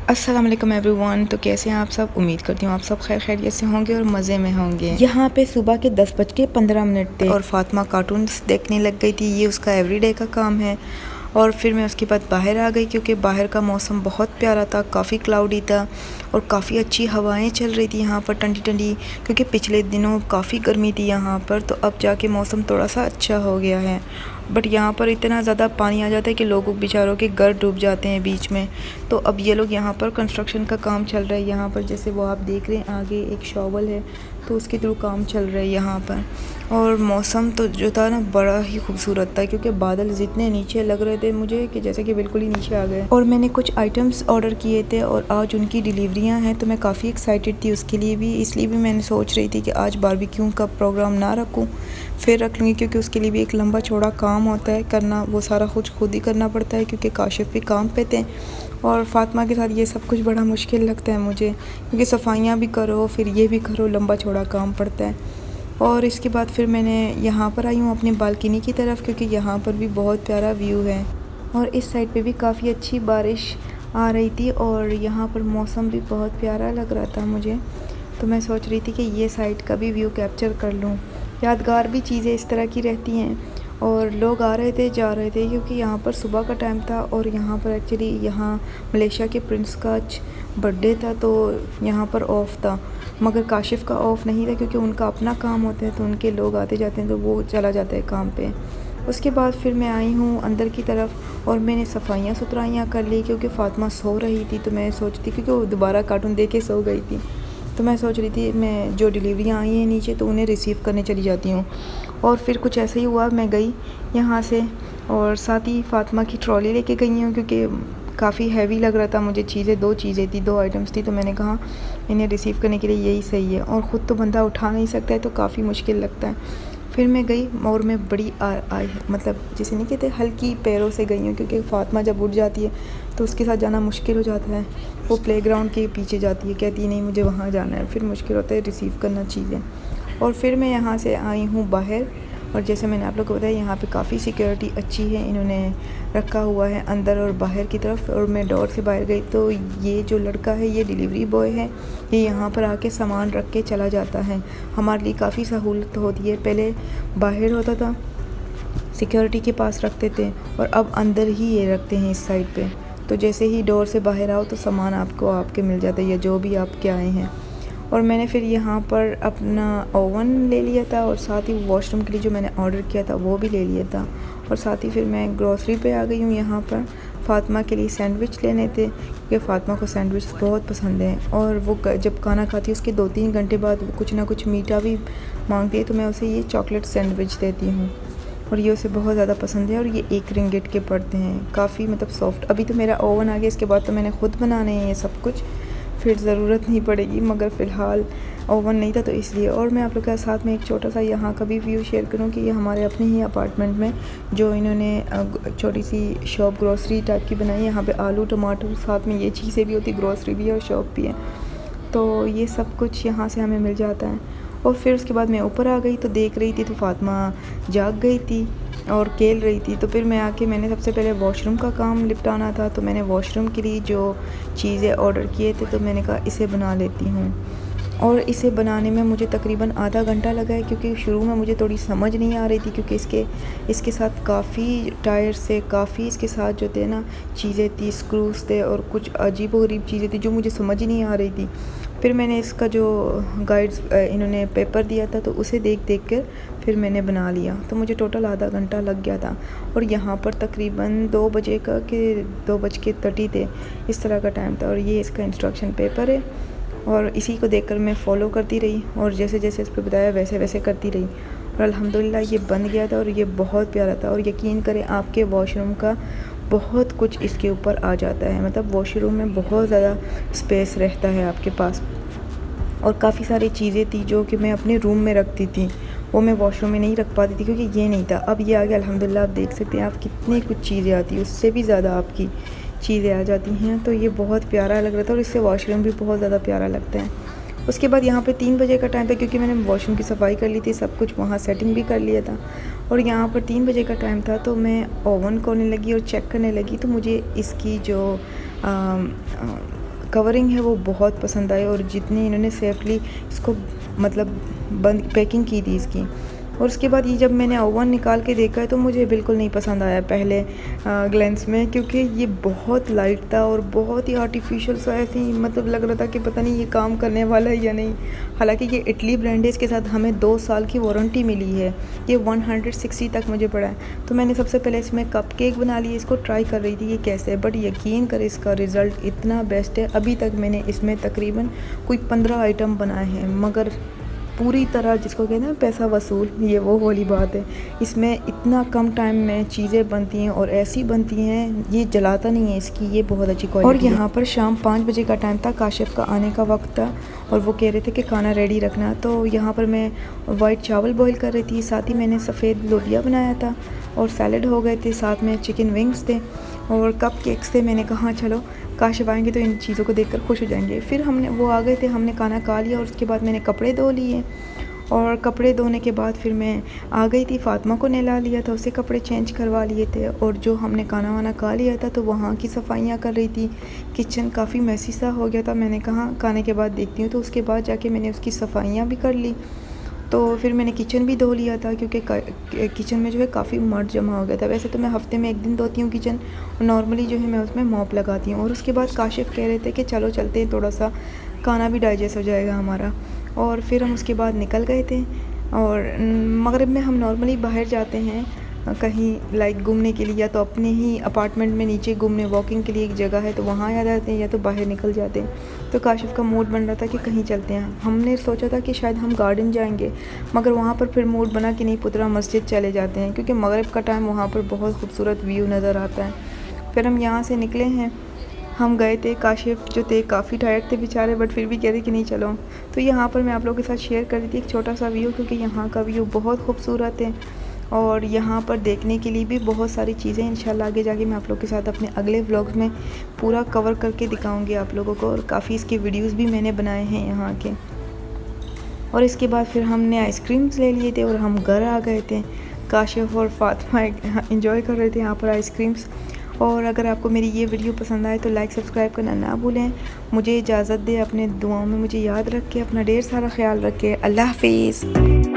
अस्सलाम वालेकुम एवरीवन। तो कैसे हैं आप सब? उम्मीद करती हूँ आप सब खैरियत से होंगे और मज़े में होंगे। यहाँ पे सुबह के 10:15 थे और फातिमा कार्टून्स देखने लग गई थी। ये उसका एवरीडे का काम है। और फिर मैं उसके बाद बाहर आ गई क्योंकि बाहर का मौसम बहुत प्यारा था, काफ़ी क्लाउडी था और काफ़ी अच्छी हवाएं चल रही थी यहाँ पर ठंडी ठंडी, क्योंकि पिछले दिनों काफ़ी गर्मी थी यहाँ पर। तो अब जाके मौसम थोड़ा सा अच्छा हो गया है। बट यहाँ पर इतना ज़्यादा पानी आ जाता है कि लोगों बेचारों के घर डूब जाते हैं बीच में। तो अब ये लोग यहाँ पर कंस्ट्रक्शन का काम चल रहा है। यहाँ पर जैसे वो आप देख रहे हैं आगे एक शॉवल है, तो उसके थ्रू काम चल रहा है यहाँ पर। और मौसम तो जो था ना बड़ा ही खूबसूरत था, क्योंकि बादल जितने नीचे लग रहे थे मुझे कि जैसे कि बिल्कुल ही नीचे आ गए। और मैंने कुछ आइटम्स ऑर्डर किए थे और आज उनकी डिलीवरियां हैं, तो मैं काफ़ी एक्साइटेड थी उसके लिए भी। इसलिए भी मैंने सोच रही थी कि आज बारबेक्यू का प्रोग्राम ना रखूँ, फिर रख लूँगी, क्योंकि उसके लिए भी एक लंबा चौड़ा काम होता है करना। वो सारा कुछ खुद ही करना पड़ता है क्योंकि काशिफ भी काम पे थे और फातिमा के साथ ये सब कुछ बड़ा मुश्किल लगता है मुझे, क्योंकि सफाइयाँ भी करो फिर ये भी करो, लंबा चौड़ा काम पड़ता है। और इसके बाद फिर मैंने यहाँ पर आई हूँ अपनी बालकनी की तरफ, क्योंकि यहाँ पर भी बहुत प्यारा व्यू है और इस साइड पे भी काफ़ी अच्छी बारिश आ रही थी और यहाँ पर मौसम भी बहुत प्यारा लग रहा था मुझे। तो मैं सोच रही थी कि ये साइड का भी व्यू कैप्चर कर लूँ। यादगार भी चीज़ें इस तरह की रहती हैं। और लोग आ रहे थे जा रहे थे, क्योंकि यहाँ पर सुबह का टाइम था और यहाँ पर एक्चुअली यहाँ मलेशिया के प्रिंस का बर्थडे था, तो यहाँ पर ऑफ़ था। मगर काशिफ का ऑफ़ नहीं था, क्योंकि उनका अपना काम होता है, तो उनके लोग आते जाते हैं तो वो चला जाता है काम पे। उसके बाद फिर मैं आई हूँ अंदर की तरफ और मैंने सफाइयाँ सुथराइयाँ कर ली, क्योंकि फातिमा सो रही थी। तो मैं सोचती, क्योंकि वो दोबारा कार्टून देख के सो गई थी, तो मैं सोच रही थी मैं जो डिलीवरियाँ आई हैं नीचे तो उन्हें रिसीव करने चली जाती हूँ। और फिर कुछ ऐसा ही हुआ, मैं गई यहाँ से और साथ ही फातिमा की ट्रॉली लेके गई हूँ, क्योंकि काफ़ी हैवी लग रहा था मुझे। दो चीज़ें थी, दो आइटम्स थी, तो मैंने कहा इन्हें रिसीव करने के लिए यही सही है। और ख़ुद तो बंदा उठा नहीं सकता है, तो काफ़ी मुश्किल लगता है। फिर मैं गई और मैं बड़ी मतलब जिसे नहीं कहते हल्की पैरों से गई हूँ, क्योंकि फातिमा जब उठ जाती है तो उसके साथ जाना मुश्किल हो जाता है। वो प्लेग्राउंड के पीछे जाती है, कहती है नहीं मुझे वहाँ जाना है, फिर मुश्किल होता है रिसीव करना चीज़ें। और फिर मैं यहाँ से आई हूँ बाहर, और जैसे मैंने आप लोग को बताया यहाँ पे काफ़ी सिक्योरिटी अच्छी है, इन्होंने रखा हुआ है अंदर और बाहर की तरफ। और मैं डोर से बाहर गई तो ये जो लड़का है ये डिलीवरी बॉय है, ये यहाँ पर आके सामान रख के चला जाता है। हमारे लिए काफ़ी सहूलत होती है। पहले बाहर होता था, सिक्योरिटी के पास रखते थे, और अब अंदर ही ये रखते हैं इस साइड पे। तो जैसे ही डोर से बाहर आओ तो सामान आपको आपके मिल जाता है, या जो भी आपके आए हैं। और मैंने फिर यहाँ पर अपना ओवन ले लिया था, और साथ ही वॉशरूम के लिए जो मैंने ऑर्डर किया था वो भी ले लिया था। और साथ ही फिर मैं ग्रोसरी पे आ गई हूँ यहाँ पर फातिमा के लिए सैंडविच लेने थे, क्योंकि फातिमा को सैंडविच बहुत पसंद है। और वो जब खाना खाती है उसके 2-3 घंटे बाद वो कुछ ना कुछ मीठा भी मांगती है, तो मैं उसे ये चॉकलेट सैंडविच देती हूँ और ये उसे बहुत ज़्यादा पसंद है। और ये 1 रिंगिट के पड़ते हैं, काफ़ी मतलब सॉफ्ट। अभी तो मेरा ओवन आ गया, इसके बाद तो मैंने ख़ुद बनाने हैं ये सब कुछ, फिर ज़रूरत नहीं पड़ेगी, मगर फ़िलहाल ओवन नहीं था तो इसलिए। और मैं आप लोग के साथ में एक छोटा सा यहाँ का भी व्यू शेयर करूँ कि ये हमारे अपने ही अपार्टमेंट में जो इन्होंने छोटी सी शॉप ग्रोसरी टाइप की बनाई है। यहाँ पे आलू टमाटर साथ में ये चीज़ें भी होती, ग्रोसरी भी है और शॉप भी है, तो ये सब कुछ यहाँ से हमें मिल जाता है। और फिर उसके बाद मैं ऊपर आ गई तो देख रही थी तो फातिमा जाग गई थी और खेल रही थी। तो फिर मैं आके मैंने सबसे पहले वॉशरूम का काम निपटाना था, तो मैंने वॉशरूम के लिए जो चीज़ें ऑर्डर किए थे तो मैंने कहा इसे बना लेती हूँ। और इसे बनाने में मुझे तकरीबन आधा घंटा लगा है, क्योंकि शुरू में मुझे थोड़ी समझ नहीं आ रही थी, क्योंकि इसके साथ काफ़ी टायर से काफ़ी इसके साथ जो थे ना चीज़ें थी, स्क्रूज थे और कुछ अजीबोगरीब चीज़ें थी जो मुझे समझ ही नहीं आ रही थी। फिर मैंने इसका जो गाइड्स इन्होंने पेपर दिया था तो उसे देख कर फिर मैंने बना लिया, तो मुझे टोटल आधा घंटा लग गया था। और यहाँ पर तकरीबन 2 बजे का कि 2:30 थे, इस तरह का टाइम था। और ये इसका इंस्ट्रक्शन पेपर है और इसी को देखकर मैं फ़ॉलो करती रही और जैसे जैसे इस पर बताया वैसे वैसे करती रही और अल्हम्दुलिल्लाह ये बन गया था और ये बहुत प्यारा था। और यकीन करें आपके वॉशरूम का बहुत कुछ इसके ऊपर आ जाता है, मतलब वॉशरूम में बहुत ज़्यादा स्पेस रहता है आपके पास। और काफ़ी सारी चीज़ें थी जो कि मैं अपने रूम में रखती थी, वो मैं वॉशरूम में नहीं रख पाती थी क्योंकि ये नहीं था। अब ये आ गया अल्हम्दुलिल्लाह, आप देख सकते हैं आप कितनी कुछ चीज़ें आती हैं, उससे भी ज़्यादा आपकी चीज़ें आ जाती हैं। तो ये बहुत प्यारा लग रहा था और इससे वॉशरूम भी बहुत ज़्यादा प्यारा लगता है। उसके बाद यहाँ पे 3 बजे का टाइम था, क्योंकि मैंने वॉशरूम की सफाई कर ली थी, सब कुछ वहाँ सेटिंग भी कर लिया था। और यहाँ पर 3 बजे का टाइम था तो मैं ओवन खोलने लगी और चेक करने लगी। तो मुझे इसकी जो कवरिंग है वो बहुत पसंद आई, और जितनी इन्होंने सेफली इसको मतलब बंद पैकिंग की थी इसकी। और उसके बाद ये जब मैंने ओवन निकाल के देखा है तो मुझे बिल्कुल नहीं पसंद आया पहले ग्लेंस में, क्योंकि ये बहुत लाइट था और बहुत ही आर्टिफिशियल सा ऐसे ही मतलब लग रहा था कि पता नहीं ये काम करने वाला है या नहीं। हालांकि ये इटली ब्रांड है, इसके साथ हमें 2 साल की वारंटी मिली है। ये 160 तक मुझे पड़ा है। तो मैंने सबसे पहले इसमें कप केक बना लिए, इसको ट्राई कर रही थी ये कैसे है, बट यकीन कर इसका रिज़ल्ट इतना बेस्ट है। अभी तक मैंने इसमें तकरीबन कोई 15 आइटम बनाए हैं, मगर पूरी तरह जिसको कहते हैं पैसा वसूल, ये वो वाली बात है। इसमें इतना कम टाइम में चीज़ें बनती हैं और ऐसी बनती हैं, ये जलाता नहीं है इसकी, ये बहुत अच्छी क्वालिटी है। और यहाँ पर शाम 5 बजे का टाइम था, काशिफ का आने का वक्त था और वो कह रहे थे कि खाना रेडी रखना। तो यहाँ पर मैं वाइट चावल बॉईल कर रही थी, साथ ही मैंने सफ़ेद लोबिया बनाया था और सैलड हो गए थे, साथ में चिकन विंग्स थे और कप केक्स थे। मैंने कहा चलो काशिफ आएंगे तो इन चीज़ों को देखकर खुश हो जाएंगे। फिर वो आ गए थे, हमने खाना खा लिया और उसके बाद मैंने कपड़े धो लिए और कपड़े धोने के बाद फिर मैं आ गई थी, फ़ातिमा को नहला लिया था, उससे कपड़े चेंज करवा लिए थे और जो हमने खाना वाना खा लिया था तो वहाँ की सफाइयाँ कर रही थी। किचन काफ़ी मैसी सा हो गया था, मैंने कहा खाने के बाद देखती हूँ, तो उसके बाद जाके मैंने उसकी सफाइयाँ भी कर ली। तो फिर मैंने किचन भी धो लिया था, क्योंकि किचन में जो है काफ़ी मड जमा हो गया था। वैसे तो मैं हफ़्ते में 1 दिन धोती हूँ किचन, और नॉर्मली जो है मैं उसमें मॉप लगाती हूँ। और उसके बाद काशिफ कह रहे थे कि चलो चलते हैं, थोड़ा सा खाना भी डाइजेस्ट हो जाएगा हमारा। और फिर हम उसके बाद निकल गए थे। और मगरिब में हम नॉर्मली बाहर जाते हैं कहीं लाइक घूमने के लिए, या तो अपने ही अपार्टमेंट में नीचे घूमने वॉकिंग के लिए एक जगह है तो वहाँ आ जाते हैं, या तो बाहर निकल जाते हैं। तो काशिफ का मूड बन रहा था कि कहीं चलते हैं। हमने सोचा था कि शायद हम गार्डन जाएंगे, मगर वहाँ पर फिर मूड बना कि नहीं पुतरा मस्जिद चले जाते हैं, क्योंकि मगरिब का टाइम वहाँ पर बहुत खूबसूरत व्यू नज़र आता है। फिर हम यहाँ से निकले हैं, हम गए थे। काशिफ जो थे काफ़ी टायर्ड थे बेचारे, बट फिर भी कह रहे कि नहीं चलो। तो यहाँ पर मैं आप लोगों के साथ शेयर कर रही थी एक छोटा सा व्यू, क्योंकि यहाँ का व्यू बहुत खूबसूरत है और यहाँ पर देखने के लिए भी बहुत सारी चीज़ें। इंशाल्लाह आगे जाके मैं आप लोगों के साथ अपने अगले व्लॉग्स में पूरा कवर करके दिखाऊंगी आप लोगों को, और काफ़ी इसके वीडियोस भी मैंने बनाए हैं यहाँ के। और इसके बाद फिर हमने आइसक्रीम्स ले लिए थे और हम घर आ गए थे। काशिफ और फातिमा एंजॉय कर रहे थे यहाँ पर आइसक्रीम्स। और अगर आपको मेरी ये वीडियो पसंद आए तो लाइक सब्सक्राइब करना ना भूलें। मुझे इजाज़त दे, अपने दुआओं में मुझे याद रखें, अपना ढेर सारा ख्याल रखें। अल्लाह हाफिज़।